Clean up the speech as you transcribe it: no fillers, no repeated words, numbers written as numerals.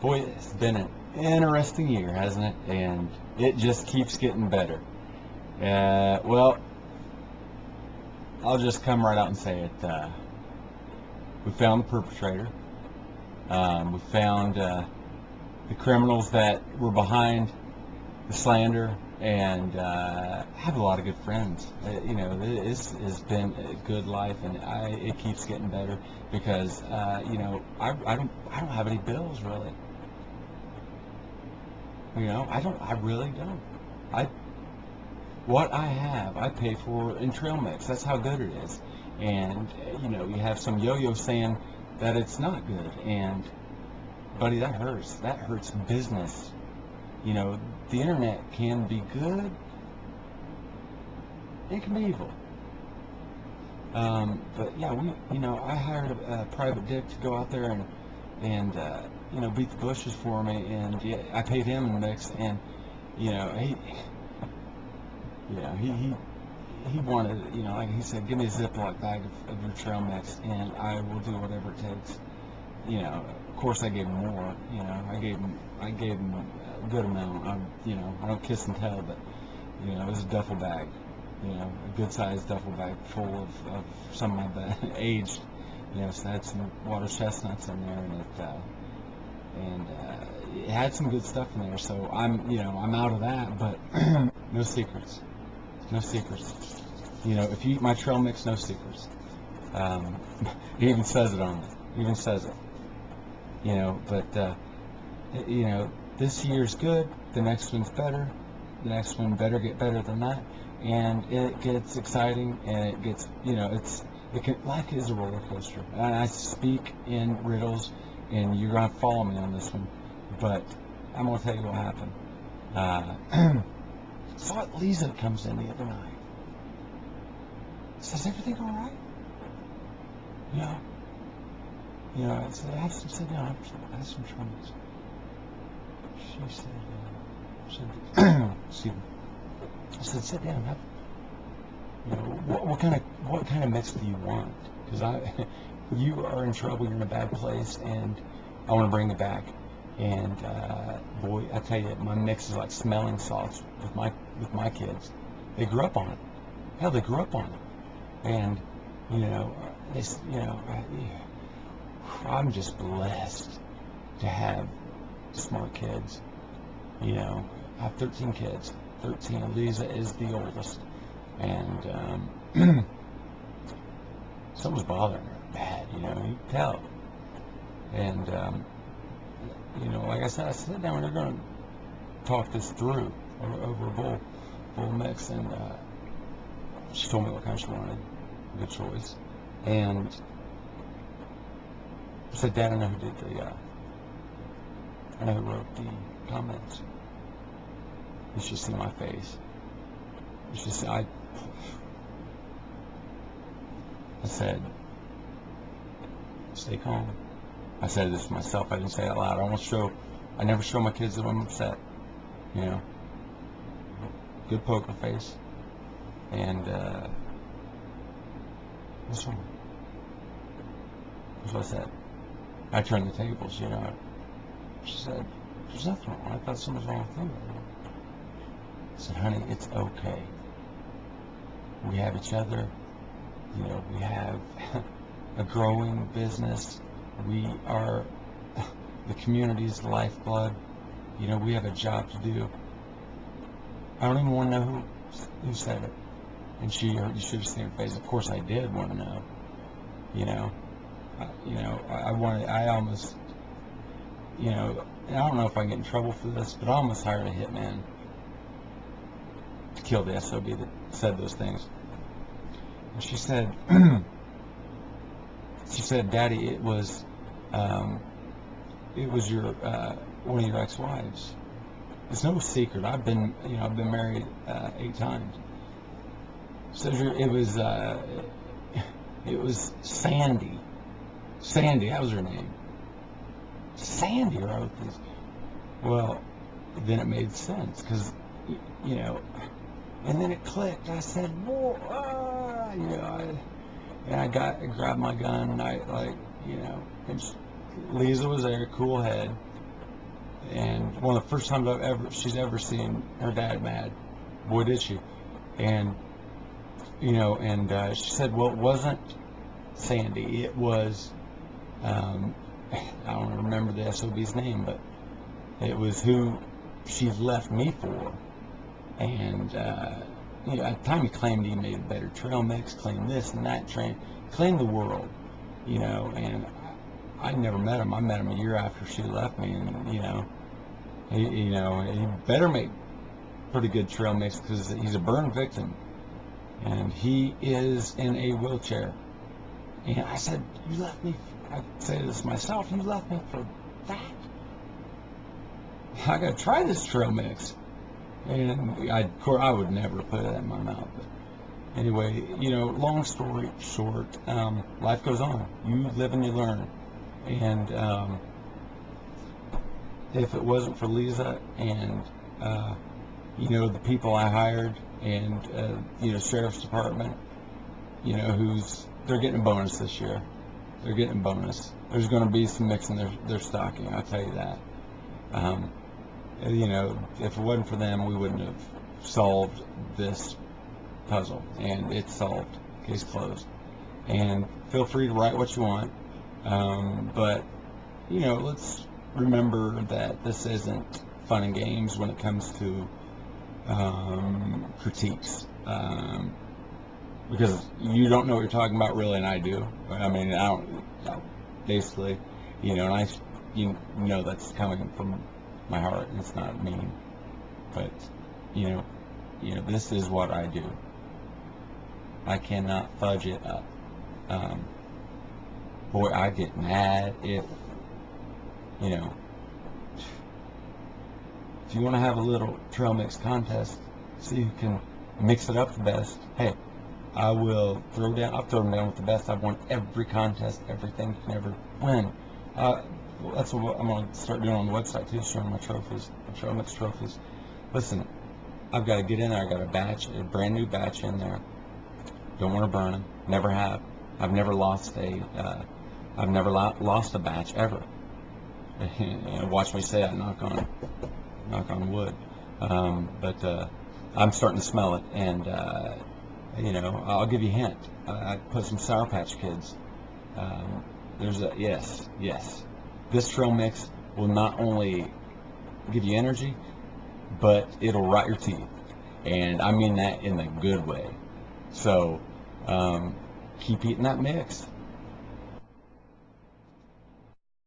Boy, it's been an interesting year, hasn't it? And it just keeps getting better. Well, I'll just come right out and say it. We found the perpetrator. We found the criminals that were behind the slander, and have a lot of good friends. This has been a good life, and it keeps getting better because I don't have any bills really. I really don't. What I have, I pay for in trail mix. That's how good it is. And you have some yo-yo saying that it's not good, and buddy, that hurts. That hurts business. The internet can be good. It can be evil. But yeah, I hired a private dick to go out there and beat the bushes for me, and yeah, I paid him in the mix, and he wanted, like he said, give me a Ziploc bag of your trail mix, and I will do whatever it takes. Of course I gave him more. I gave him a good amount. I don't kiss and tell, but it was a duffel bag. A good-sized duffel bag full of some of my aged. So it had some water chestnuts in there, and it had some good stuff in there. So I'm out of that, but no secrets. No secrets. If you eat my trail mix, no secrets. He even says it on it. He even says it. But this year's good. The next one's better. The next one better get better than that. And it gets exciting, and it gets, life is a roller coaster. And I speak in riddles, and you're gonna follow me on this one. But I'm gonna tell you what happened. Saw Lisa comes in the other night. Says, everything all right? I said, have some, sit down, have some troubles. She said, excuse me. I said, sit down, have, what kind of mix do you want? Because you are in trouble, you're in a bad place, and I want to bring it back. And boy, I tell you, my mix is like smelling salts with my kids. They grew up on it. Hell, they grew up on it. And I'm just blessed to have smart kids. I have 13 kids. 13. Lisa is the oldest, and something's bothering her bad. You can tell. And like I said, I sit down and they're going to talk this through over a bowl mix, and she told me what kind she wanted. Good choice. And I said, Dad, I know who did I know who wrote the comments. You should see my face. You should see, I said, stay calm. I said this to myself. I didn't say it out loud. I never show my kids that I'm upset. Good poker face. And what's wrong? That's what I said. I turned the tables. She said, there's nothing wrong. I thought something was wrong with you. I said, honey, it's okay. We have each other. We have a growing business. We are the community's lifeblood. We have a job to do. I don't even want to know who said it. And you should have seen her face. Of course I did want to know. I almost, and I don't know if I can get in trouble for this, but I almost hired a hitman to kill the SOB that said those things. And she said, Daddy, it was your one of your ex-wives. It's no secret. I've been married 8 times. So it was Sandy. Sandy, that was her name. Sandy wrote this. Well, then it made sense because and then it clicked. I said, whoa, and I grabbed my gun, and and Lisa was there, cool head, and one of the first times she's ever seen her dad mad. Boy, did she. And she said, well, it wasn't Sandy. It was, I don't remember the SOB's name, but it was who she left me for. And at the time he claimed he made a better trail mix, claimed this and that, claimed the world, and I never met him. I met him a year after she left me, and he better make pretty good trail mix because he's a burn victim, and he is in a wheelchair. And I said, you left me, I say this myself, you left me for that? I gotta try this trail mix. And of course, I would never put it in my mouth. But anyway, long story short, life goes on. You live and you learn. And if it wasn't for Lisa and the people I hired and sheriff's department, they're getting a bonus this year. They're getting a bonus. There's going to be some mix in their stocking. I'll tell you that. If it wasn't for them, we wouldn't have solved this puzzle, and it's solved. Case closed. And feel free to write what you want, but let's remember that this isn't fun and games when it comes to critiques, because you don't know what you're talking about really, and I do. I mean, I don't. Basically, and that's coming from my heart, and it's not mean, but this is what I do. I cannot fudge it up. Boy, I get mad if you want to have a little trail mix contest, see who can mix it up the best. Hey, I'll throw them down with the best. I've won every contest, everything you can ever win. That's what I'm going to start doing on the website too, showing my trophies, my trail mix trophies. Listen, I've got to get in there. I got a brand new batch in there. Don't want to burn them. Never have. I've never lost a batch ever. Watch me say that. Knock on wood. But I'm starting to smell it, and I'll give you a hint. I put some Sour Patch Kids. Yes. This trail mix will not only give you energy, but it'll rot your teeth, and I mean that in a good way. So keep eating that mix.